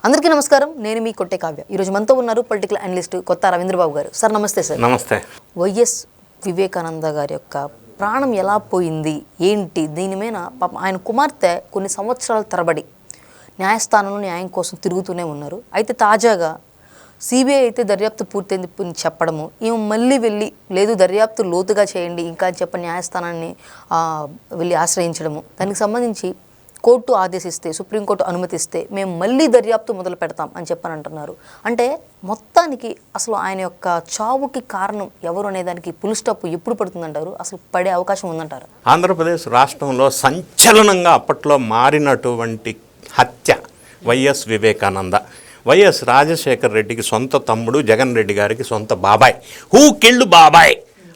అందరికీ నమస్కారం. నేను మీ కొట్టే కావ్య. ఈరోజు మనతో ఉన్నారు పొలిటికల్ అనలిస్ట్ కొత్త రవీంద్రబాబు గారు. సార్ నమస్తే. సార్ నమస్తే. వైఎస్ వివేకానంద గారి యొక్క ప్రాణం ఎలా పోయింది ఏంటి, దీని మీద పాపం ఆయన కుమార్తె కొన్ని సంవత్సరాల తరబడి న్యాయస్థానంలో న్యాయం కోసం తిరుగుతూనే ఉన్నారు. అయితే తాజాగా సిబిఐ అయితే దర్యాప్తు పూర్తయింది చెప్పడము, ఏమో మళ్ళీ వెళ్ళి లేదు దర్యాప్తు లోతుగా చేయండి ఇంకా చెప్ప న్యాయస్థానాన్ని వెళ్ళి ఆశ్రయించడము, దానికి సంబంధించి కోర్టు ఆదేశిస్తే, సుప్రీంకోర్టు అనుమతిస్తే మేము మళ్ళీ దర్యాప్తు మొదలు పెడతాం అని చెప్పని అంటున్నారు. అంటే మొత్తానికి అసలు ఆయన యొక్క చావుకి కారణం ఎవరు అనే దానికి పుల్ స్టాప్ ఎప్పుడు పడుతుందంటారు? అసలు పడే అవకాశం ఉందంటారు? ఆంధ్రప్రదేశ్ రాష్ట్రంలో సంచలనంగా అప్పట్లో మారినటువంటి హత్య వైఎస్ వివేకానంద. వైఎస్ రాజశేఖర్ రెడ్డికి సొంత తమ్ముడు, జగన్ రెడ్డి గారికి సొంత బాబాయ్. హూ కిల్డ్ బాబాయ్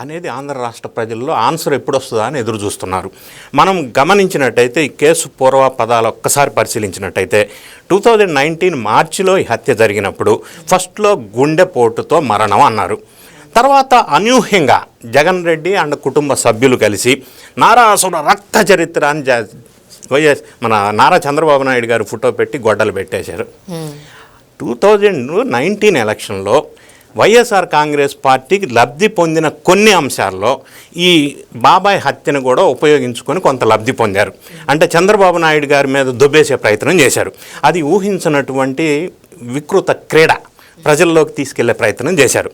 అనేది ఆంధ్ర రాష్ట్ర ప్రజల్లో ఆన్సర్ ఎప్పుడు వస్తుందా అని ఎదురు చూస్తున్నారు. మనం గమనించినట్టయితే ఈ కేసు పూర్వ పదాలు ఒక్కసారి పరిశీలించినట్టయితే 2019 మార్చిలో ఈ హత్య జరిగినప్పుడు ఫస్ట్లో గుండెపోటుతో మరణం అన్నారు. తర్వాత అనూహ్యంగా జగన్ రెడ్డి అండ్ కుటుంబ సభ్యులు కలిసి నారాసుర రక్త చరిత్ర అని వైఎస్ మన నారా చంద్రబాబు నాయుడు గారు ఫోటో పెట్టి గొడ్డలు పెట్టేశారు. 2019 ఎలక్షన్లో వైఎస్ఆర్ కాంగ్రెస్ పార్టీకి లబ్ధి పొందిన కొన్ని అంశాల్లో ఈ బాబాయ్ హత్యను కూడా ఉపయోగించుకొని కొంత లబ్ధి పొందారు. అంటే చంద్రబాబు నాయుడు గారి మీద దుబ్బేసే ప్రయత్నం చేశారు. అది ఊహించినటువంటి వికృత క్రీడ ప్రజల్లోకి తీసుకెళ్లే ప్రయత్నం చేశారు.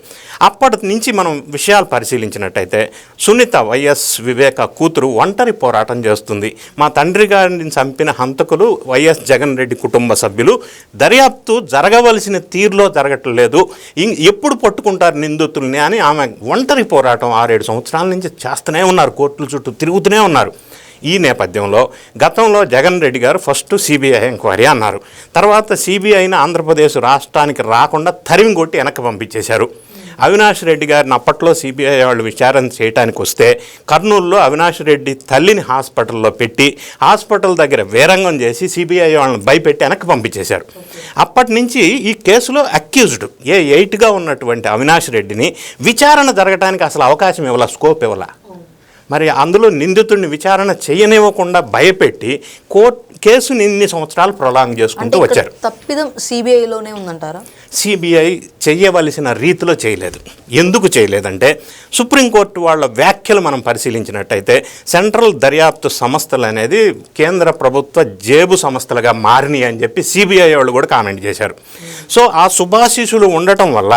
అప్పటి నుంచి మనం విషయాలు పరిశీలించినట్టయితే సునీత వైఎస్ వివేక కూతురు ఒంటరి పోరాటం చేస్తుంది. మా తండ్రి గారిని చంపిన హంతకులు వైఎస్ జగన్ రెడ్డి కుటుంబ సభ్యులు, దర్యాప్తు జరగవలసిన తీరులో జరగట్లేదు, ఎప్పుడు పట్టుకుంటారు నిందితుల్ని అని ఆమె ఒంటరి పోరాటం 6-7 సంవత్సరాల నుంచి చేస్తూనే ఉన్నారు, కోర్టుల చుట్టూ తిరుగుతూనే ఉన్నారు. ఈ నేపథ్యంలో గతంలో జగన్ రెడ్డి గారు ఫస్ట్ సిబిఐ ఎంక్వైరీ అన్నారు. తర్వాత సిబిఐని ఆంధ్రప్రదేశ్ రాష్ట్రానికి రాకుండా తరిమి కొట్టి వెనక్కి పంపించేశారు. అవినాష్ రెడ్డి గారిని అప్పట్లో సిబిఐ వాళ్ళు విచారణ చేయడానికి వస్తే కర్నూలులో అవినాష్ రెడ్డి తల్లిని హాస్పిటల్లో పెట్టి హాస్పిటల్ దగ్గర వేరంగం చేసి సిబిఐ వాళ్ళని భయపెట్టి వెనక్కి పంపించేశారు. అప్పటి నుంచి ఈ కేసులో అక్యూజ్డ్ A8గా ఉన్నటువంటి అవినాష్ రెడ్డిని విచారణ జరగడానికి అసలు అవకాశం ఇవ్వాల, స్కోప్ ఇవ్వాల. మరి అందులో నిందితుడిని విచారణ చేయనివ్వకుండా భయపెట్టి కేసుని ఇన్ని సంవత్సరాలు ప్రొలాంగ్ చేసుకుంటూ వచ్చారు. తప్పిదం సిబిఐలోనే ఉందంటారా? సిబిఐ చేయవలసిన రీతిలో చేయలేదు. ఎందుకు చేయలేదంటే సుప్రీంకోర్టు వాళ్ళ వ్యాఖ్యలు మనం పరిశీలించినట్టయితే సెంట్రల్ దర్యాప్తు సంస్థలు అనేది కేంద్ర ప్రభుత్వ జేబు సంస్థలుగా మారినాయి అని చెప్పి సిబిఐ వాళ్ళు కూడా కామెంట్ చేశారు. సో ఆ శుభాశీసులు ఉండటం వల్ల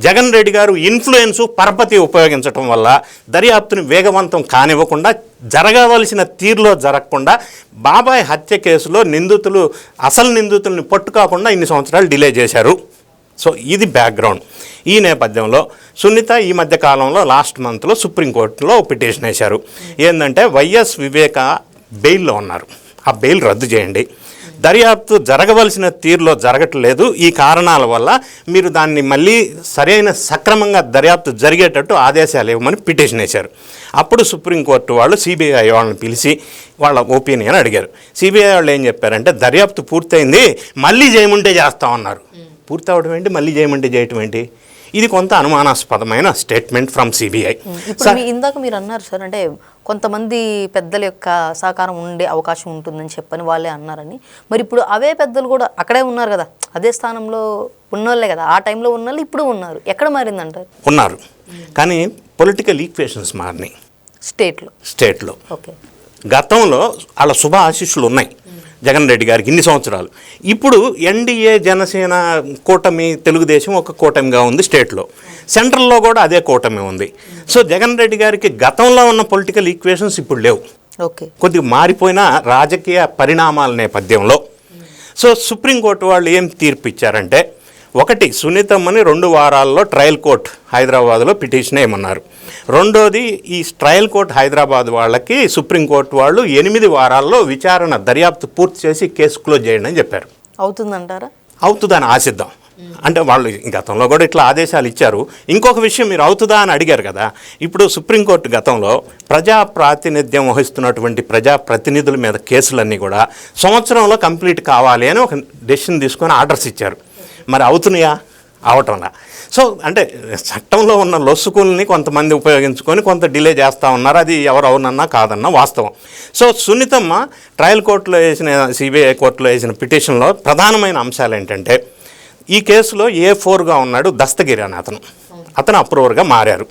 జగన్ రెడ్డి గారు ఇన్ఫ్లుయెన్సు పరపతి ఉపయోగించడం వల్ల దర్యాప్తుని వేగవంతం కానివ్వకుండా జరగవలసిన తీరులో జరగకుండా బాబాయ్ హత్య కేసులో అసలు నిందితుల్ని పట్టుకోకుండా ఇన్ని సంవత్సరాలు డిలే చేశారు. సో ఇది బ్యాక్గ్రౌండ్. ఈ నేపథ్యంలో సునీత ఈ మధ్య కాలంలో లాస్ట్ మంత్లో సుప్రీంకోర్టులో పిటిషన్ వేశారు. ఏంటంటే వైఎస్ వివేక బెయిల్లో ఉన్నారు, ఆ బెయిల్ రద్దు చేయండి, దర్యాప్తు జరగవలసిన తీరులో జరగట్లేదు, ఈ కారణాల వల్ల మీరు దాన్ని మళ్ళీ సరైన సక్రమంగా దర్యాప్తు జరిగేటట్టు ఆదేశాలు ఇవ్వమని పిటిషన్ వేశారు. అప్పుడు సుప్రీంకోర్టు వాళ్ళు సిబిఐ వాళ్ళని పిలిచి వాళ్ళ ఒపీనియన్ అడిగారు. సిబిఐ వాళ్ళు ఏం చెప్పారంటే దర్యాప్తు పూర్తయింది, మళ్ళీ చేయమంటే చేస్తామన్నారు. పూర్తి అవడం ఏంటి, మళ్ళీ చేయమంటే చేయటం ఏంటి? ఇది కొంత అనుమానాస్పదమైన స్టేట్మెంట్ ఫ్రమ్ సిబిఐ. ఇందాక మీరు అన్నారు సార్, అంటే కొంతమంది పెద్దల యొక్క సహకారం ఉండే అవకాశం ఉంటుందని చెప్పని వాళ్ళే అన్నారని. మరి ఇప్పుడు అవే పెద్దలు కూడా అక్కడే ఉన్నారు కదా, అదే స్థానంలో ఉన్నోళ్ళే కదా, ఆ టైంలో ఉన్నోళ్ళు ఇప్పుడు ఉన్నారు. ఎక్కడ మారిందంటారు? ఉన్నారు, కానీ పొలిటికల్ ఈక్వేషన్స్ మారినాయి స్టేట్లో. ఓకే, గతంలో వాళ్ళ శుభ ఆశీస్సులు ఉన్నాయి జగన్ రెడ్డి గారికి ఇన్ని సంవత్సరాలు. ఇప్పుడు ఎన్డీఏ జనసేన కూటమి, తెలుగుదేశం ఒక కూటమిగా ఉంది స్టేట్లో, సెంట్రల్లో కూడా అదే కూటమి ఉంది. సో జగన్ రెడ్డి గారికి గతంలో ఉన్న పొలిటికల్ ఈక్వేషన్స్ ఇప్పుడు లేవు. ఓకే, కొద్దిగా మారిపోయిన రాజకీయ పరిణామాల నేపథ్యంలో సో సుప్రీంకోర్టు వాళ్ళు ఏం తీర్పు ఇచ్చారంటే, ఒకటి సునీతమ్మని 2 వారాల్లో ట్రయల్ కోర్ట్ హైదరాబాద్లో పిటిషన్ ఏమన్నారు. రెండోది ఈ ట్రయల్ కోర్ట్ హైదరాబాద్ వాళ్ళకి సుప్రీంకోర్టు వాళ్ళు 8 వారాల్లో విచారణ దర్యాప్తు పూర్తి చేసి కేసు క్లోజ్ చేయండి అని చెప్పారు. అవుతుందంటారా? అవుతుందని ఆశిద్దాం. అంటే వాళ్ళు గతంలో కూడా ఇట్లా ఆదేశాలు ఇచ్చారు. ఇంకొక విషయం, మీరు అవుతుందా అని అడిగారు కదా, ఇప్పుడు సుప్రీంకోర్టు గతంలో ప్రజా ప్రాతినిధ్యం వహిస్తున్నటువంటి ప్రజాప్రతినిధుల మీద కేసులన్నీ కూడా సంవత్సరంలో కంప్లీట్ కావాలి అని ఒక డెసిషన్ తీసుకొని ఆర్డర్స్ ఇచ్చారు. మరి అవుతున్నాయా? అవటంలా. సో అంటే చట్టంలో ఉన్న లొసుకుల్ని కొంతమంది ఉపయోగించుకొని కొంత డిలే చేస్తూ ఉన్నారు. అది ఎవరు అవునన్నా కాదన్నా వాస్తవం. సో సునీతమ్మ ట్రయల్ కోర్టులో వేసిన, సిబిఐ కోర్టులో వేసిన పిటిషన్లో ప్రధానమైన అంశాలు ఏంటంటే, ఈ కేసులో A4గా ఉన్నాడు దస్తగిరి అని అతను అప్రూవర్గా మారారు.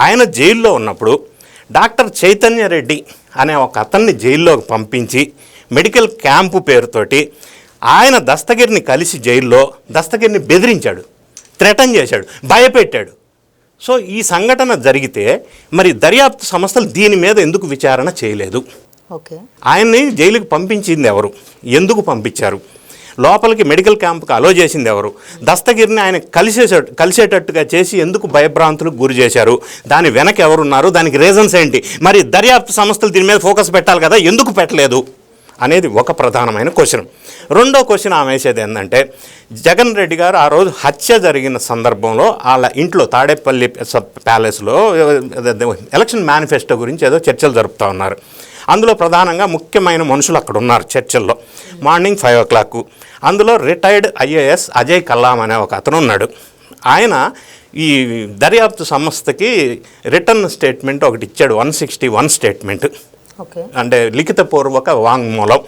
ఆయన జైల్లో ఉన్నప్పుడు డాక్టర్ చైతన్య రెడ్డి అనే ఒక అతన్ని జైల్లోకి పంపించి మెడికల్ క్యాంపు పేరుతోటి ఆయన దస్తగిరిని కలిసి జైల్లో దస్తగిరిని బెదిరించాడు, థ్రెటన్ చేశాడు, భయపెట్టాడు. సో ఈ సంఘటన జరిగితే మరి దర్యాప్తు సంస్థలు దీని మీద ఎందుకు విచారణ చేయలేదు? ఓకే, ఆయన్ని జైలుకి పంపించింది ఎవరు? ఎందుకు పంపించారు? లోపలికి మెడికల్ క్యాంప్కి అలో చేసింది ఎవరు? దస్తగిరిని ఆయన కలిసేటట్టుగా చేసి ఎందుకు భయభ్రాంతులకు గురి చేశారు? దాని వెనక ఎవరున్నారు? దానికి రీజన్స్ ఏంటి? మరి దర్యాప్తు సంస్థలు దీని మీద ఫోకస్ పెట్టాలి కదా, ఎందుకు పెట్టలేదు అనేది ఒక ప్రధానమైన క్వశ్చన్. రెండో క్వశ్చన్ ఆమె వేసేది ఏంటంటే, జగన్ రెడ్డి గారు ఆ రోజు హత్య జరిగిన సందర్భంలో వాళ్ళ ఇంట్లో తాడేపల్లి ప్యాలెస్లో ఎలక్షన్ మేనిఫెస్టో గురించి ఏదో చర్చలు జరుపుతూ ఉన్నారు. అందులో ప్రధానంగా ముఖ్యమైన మనుషులు అక్కడ ఉన్నారు చర్చల్లో. మార్నింగ్ 5 o'clock అందులో రిటైర్డ్ IAS అజయ్ కల్లాం అనే ఒక అతను ఉన్నాడు. ఆయన ఈ దర్యాప్తు సంస్థకి రిటర్న్ స్టేట్మెంట్ ఒకటి ఇచ్చాడు, 161 స్టేట్మెంట్, అంటే లిఖితపూర్వక వాంగ్మూలం.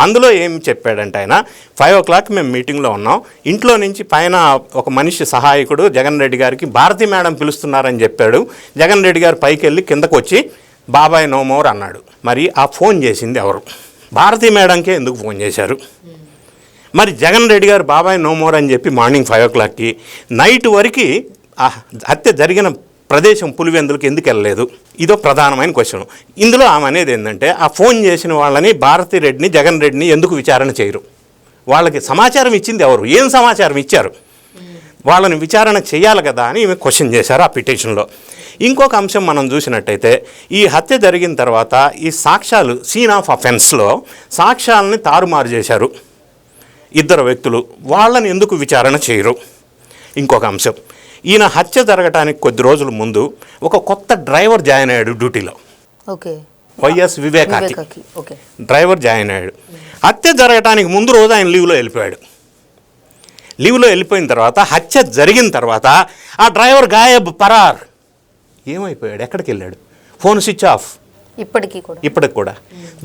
అందులో ఏం చెప్పాడంటే, ఆయన 5 o'clock మేము మీటింగ్లో ఉన్నాం, ఇంట్లో నుంచి పైన ఒక మనిషి సహాయకుడు జగన్ రెడ్డి గారికి భారతీ మేడం పిలుస్తున్నారని చెప్పాడు. జగన్ రెడ్డి గారు పైకి వెళ్ళి కిందకు వచ్చి బాబాయ్ నో మోర్ అన్నాడు. మరి ఆ ఫోన్ చేసింది ఎవరు? భారతీ మేడంకే ఎందుకు ఫోన్ చేశారు? మరి జగన్ రెడ్డి గారు బాబాయ్ నో మోర్ అని చెప్పి మార్నింగ్ 5 o'clockకి నైట్ వరకు ఆ హత్య జరిగిన ప్రదేశం పులివెందులకు ఎందుకు వెళ్ళలేదు? ఇదో ప్రధానమైన క్వశ్చన్. ఇందులో ఆమె అనేది ఏంటంటే, ఆ ఫోన్ చేసిన వాళ్ళని భారతీ రెడ్డిని జగన్ రెడ్డిని ఎందుకు విచారణ చేయరు? వాళ్ళకి సమాచారం ఇచ్చింది ఎవరు? ఏం సమాచారం ఇచ్చారు? వాళ్ళని విచారణ చేయాలి కదా అని ఈమె క్వశ్చన్ చేశారు ఆ పిటిషన్లో. ఇంకొక అంశం మనం చూసినట్టయితే, ఈ హత్య జరిగిన తర్వాత ఈ సాక్ష్యాలు సీన్ ఆఫ్ అఫెన్స్లో సాక్ష్యాలని తారుమారు చేశారు ఇద్దరు వ్యక్తులు, వాళ్ళని ఎందుకు విచారణ చేయరు? ఇంకొక అంశం, ఈయన హత్య జరగటానికి కొద్ది రోజుల ముందు ఒక కొత్త డ్రైవర్ జాయిన్ అయ్యాడు డ్యూటీలో. ఓకే, వైఎస్ వివేకాకి డ్రైవర్ జాయిన్ అయ్యాడు. హత్య జరగటానికి ముందు రోజు ఆయన లీవ్లో వెళ్ళిపోయాడు. లీవ్లో వెళ్ళిపోయిన తర్వాత హత్య జరిగిన తర్వాత ఆ డ్రైవర్ గాయబ్, పరార్, ఏమైపోయాడు? ఎక్కడికి వెళ్ళాడు? Phone switch off. ఇప్పటికి కూడా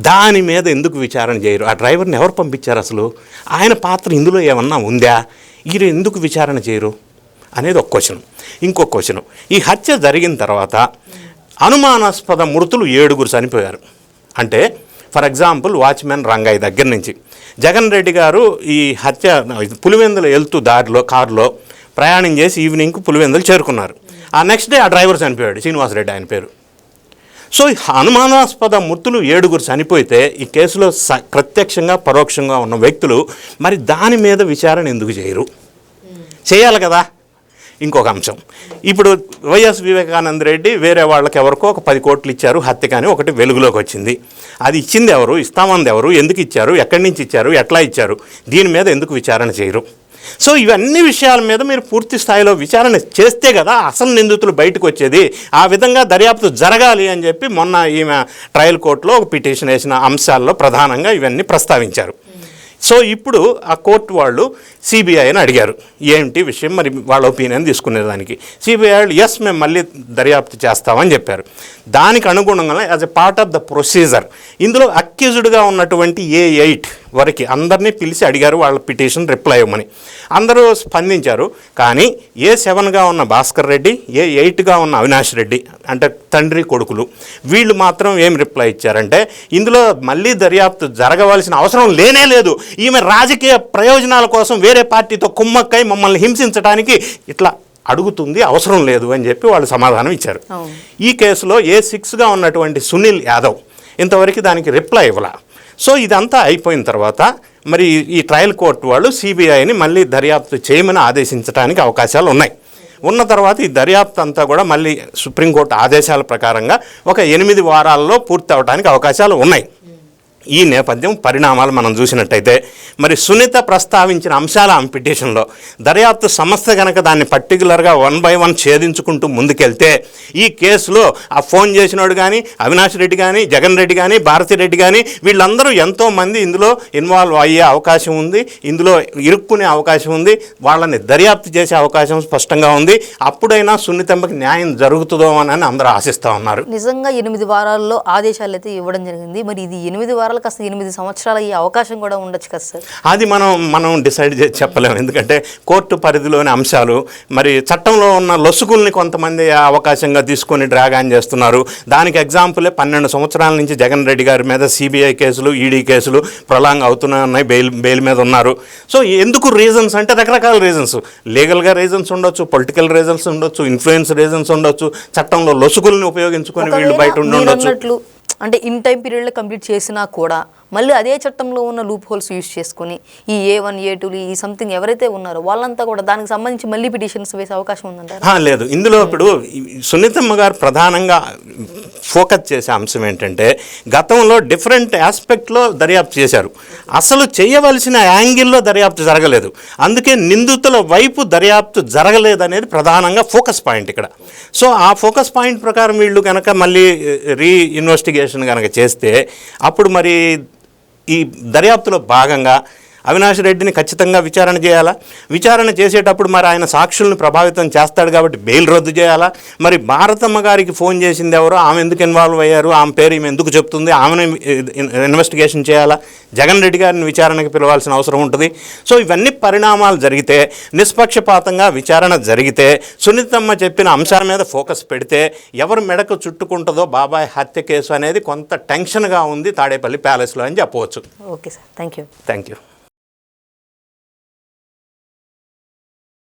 దాని మీద ఎందుకు విచారణ చేయరు? ఆ డ్రైవర్ని ఎవరు పంపించారు? అసలు ఆయన పాత్ర ఇందులో ఏమన్నా ఉందా? ఈయన ఎందుకు విచారణ చేయరు అనేది ఒక క్వశ్చన్. ఇంకొక క్వశ్చన్, ఈ హత్య జరిగిన తర్వాత అనుమానాస్పద మృతులు 7 చనిపోయారు. అంటే ఫర్ ఎగ్జాంపుల్ వాచ్మెన్ రంగయ్య దగ్గర నుంచి జగన్ రెడ్డి గారు ఈ హత్య పులివెందులు వెళ్తూ దారిలో కారులో ప్రయాణం చేసి ఈవినింగ్కు పులివెందులు చేరుకున్నారు. ఆ నెక్స్ట్ డే ఆ డ్రైవర్ చనిపోయాడు, శ్రీనివాసరెడ్డి ఆయన పేరు. సో అనుమానాస్పద మృతులు 7 చనిపోతే ఈ కేసులో ప్రత్యక్షంగా పరోక్షంగా ఉన్న వ్యక్తులు మరి దాని మీద విచారణ ఎందుకు చేయరు? చేయాలి కదా. ఇంకొక అంశం, ఇప్పుడు వైఎస్ వివేకానంద రెడ్డి వేరే వాళ్ళకి ఎవరికో ఒక 10 కోట్లు ఇచ్చారు హత్య, కానీ ఒకటి వెలుగులోకి వచ్చింది. అది ఇచ్చింది ఎవరు? ఇస్తామంది ఎవరు? ఎందుకు ఇచ్చారు? ఎక్కడి నుంచి ఇచ్చారు? ఎట్లా ఇచ్చారు? దీని మీద ఎందుకు విచారణ చేయరు? సో ఇవన్నీ విషయాల మీద మీరు పూర్తి స్థాయిలో విచారణ చేస్తే కదా అసలు నిందితులు బయటకు వచ్చేది. ఆ విధంగా దర్యాప్తు జరగాలి అని చెప్పి మొన్న ఈమె ట్రయల్ కోర్టులో ఒక పిటిషన్ వేసిన అంశాల్లో ప్రధానంగా ఇవన్నీ ప్రస్తావించారు. సో ఇప్పుడు ఆ కోర్టు వాళ్ళు సిబిఐని అడిగారు ఏంటి విషయం, మరి వాళ్ళ ఒపీనియన్ తీసుకునేదానికి. సిబిఐ వాళ్ళు ఎస్ మేము మళ్ళీ దర్యాప్తు చేస్తామని చెప్పారు. దానికి అనుగుణంగా as a part of the procedure ఇందులో అక్యూజ్డ్గా ఉన్నటువంటి A8 వరకు అందరినీ పిలిచి అడిగారు వాళ్ళ పిటిషన్ రిప్లై ఇవ్వమని. అందరూ స్పందించారు. కానీ A7గా ఉన్న భాస్కర్ రెడ్డి, A8గా ఉన్న అవినాష్ రెడ్డి, అంటే తండ్రి కొడుకులు, వీళ్ళు మాత్రం ఏం రిప్లై ఇచ్చారంటే, ఇందులో మళ్ళీ దర్యాప్తు జరగవలసిన అవసరం లేనే లేదు, ఈమె రాజకీయ ప్రయోజనాల కోసం వేరే పార్టీతో కుమ్మక్కై మమ్మల్ని హింసించడానికి ఇట్లా అడుగుతుంది, అవసరం లేదు అని చెప్పి వాళ్ళు సమాధానం ఇచ్చారు. ఈ కేసులో A6గా ఉన్నటువంటి సునీల్ యాదవ్ ఇంతవరకు దానికి రిప్లై ఇవ్వాల. సో ఇదంతా అయిపోయిన తర్వాత మరి ఈ ట్రయల్ కోర్టు వాళ్ళు సిబిఐని మళ్ళీ దర్యాప్తు చేయమని ఆదేశించడానికి అవకాశాలు ఉన్నాయి. ఉన్న తర్వాత ఈ దర్యాప్తు అంతా కూడా మళ్ళీ సుప్రీంకోర్టు ఆదేశాల ప్రకారంగా ఒక 8 వారాల్లో పూర్తి అవడానికి అవకాశాలు ఉన్నాయి. ఈ నేపథ్యం పరిణామాలు మనం చూసినట్టయితే మరి సునీత ప్రస్తావించిన అంశాల ఆమె పిటిషన్లో దర్యాప్తు సంస్థ కనుక దాన్ని పర్టికులర్గా 1 by 1 ఛేదించుకుంటూ ముందుకెళ్తే ఈ కేసులో ఆ ఫోన్ చేసినోడు కానీ అవినాష్ రెడ్డి కానీ జగన్ రెడ్డి కానీ భారతిరెడ్డి కానీ వీళ్ళందరూ ఎంతోమంది ఇందులో ఇన్వాల్వ్ అయ్యే అవకాశం ఉంది, ఇందులో ఇరుక్కునే అవకాశం ఉంది, వాళ్ళని దర్యాప్తు చేసే అవకాశం స్పష్టంగా ఉంది. అప్పుడైనా సునీతమ్మకి న్యాయం జరుగుతుందో అని అందరూ ఆశిస్తూ ఉన్నారు. నిజంగా 8 వారాల్లో ఆదేశాలు అయితే ఇవ్వడం జరిగింది. మరి ఇది 8 వారాలు కాస్త 8 సంవత్సరాలు అయ్యే అవకాశం కూడా ఉండొచ్చు కదా సార్? అది మనం డిసైడ్ చేసి చెప్పలేము. ఎందుకంటే కోర్టు పరిధిలోని అంశాలు, మరి చట్టంలో ఉన్న లొసుగుల్ని కొంతమంది అవకాశంగా తీసుకొని డ్రాగ్ ఆన్ చేస్తున్నారు. దానికి ఎగ్జాంపులే 12 సంవత్సరాల నుంచి జగన్ రెడ్డి గారి మీద సిబిఐ కేసులు, ఈడీ కేసులు ప్రొలాంగ్ అవుతున్నాయి, బెయిల్ మీద ఉన్నారు. సో ఎందుకు రీజన్స్ అంటే రకరకాల రీజన్స్, లీగల్గా రీజన్స్ ఉండొచ్చు, పొలిటికల్ రీజన్స్ ఉండొచ్చు, ఇన్ఫ్లుయెన్స్ రీజన్స్ ఉండొచ్చు, చట్టంలో లొసుగుల్ని ఉపయోగించుకొని వీళ్ళు బయట ఉండొచ్చు. అంటే ఇన్ టైం పీరియడ్లో కంప్లీట్ చేసినా కూడా మళ్ళీ అదే చట్టంలో ఉన్న లూప్ హోల్స్ యూజ్ చేసుకుని ఈ A1, A2 ఈ సంథింగ్ ఎవరైతే ఉన్నారో వాళ్ళంతా కూడా దానికి సంబంధించి మళ్ళీ పిటిషన్స్ వేసే అవకాశం ఉందంటారా? లేదు. ఇందులో ఇప్పుడు సునీతమ్మ గారు ప్రధానంగా ఫోకస్ చేసే అంశం ఏంటంటే గతంలో డిఫరెంట్ ఆస్పెక్ట్లో దర్యాప్తు చేశారు, అసలు చేయవలసిన యాంగిల్లో దర్యాప్తు జరగలేదు. అందుకే నిందితుల వైపు దర్యాప్తు జరగలేదనేది ప్రధానంగా ఫోకస్ పాయింట్ ఇక్కడ. సో ఆ ఫోకస్ పాయింట్ ప్రకారం వీళ్ళు కనుక మళ్ళీ ఇన్వెస్టిగేషన్ కనుక చేస్తే అప్పుడు మరి ఈ దర్యాప్తులో భాగంగా అవినాష్ రెడ్డిని ఖచ్చితంగా విచారణ చేయాలా, విచారణ చేసేటప్పుడు మరి ఆయన సాక్షులను ప్రభావితం చేస్తాడు కాబట్టి బెయిల్ రద్దు చేయాలా, మరి భారతమ్మ గారికి ఫోన్ చేసింది ఎవరో, ఆమె ఎందుకు ఇన్వాల్వ్ అయ్యారు, ఆమె పేరు ఈమె ఎందుకు చెప్తుంది, ఆమెను ఇన్వెస్టిగేషన్ చేయాలా, జగన్ రెడ్డి గారిని విచారణకి పిలవాల్సిన అవసరం ఉంటుంది. సో ఇవన్నీ పరిణామాలు జరిగితే, నిష్పక్షపాతంగా విచారణ జరిగితే, సునీతమ్మ చెప్పిన అంశాల మీద ఫోకస్ పెడితే ఎవరు మెడకు చుట్టుకుంటుందో బాబాయ్ హత్య కేసు అనేది కొంత టెన్షన్గా ఉంది తాడేపల్లి ప్యాలెస్లో అని చెప్పవచ్చు. Okay sir, thank you. Thank you.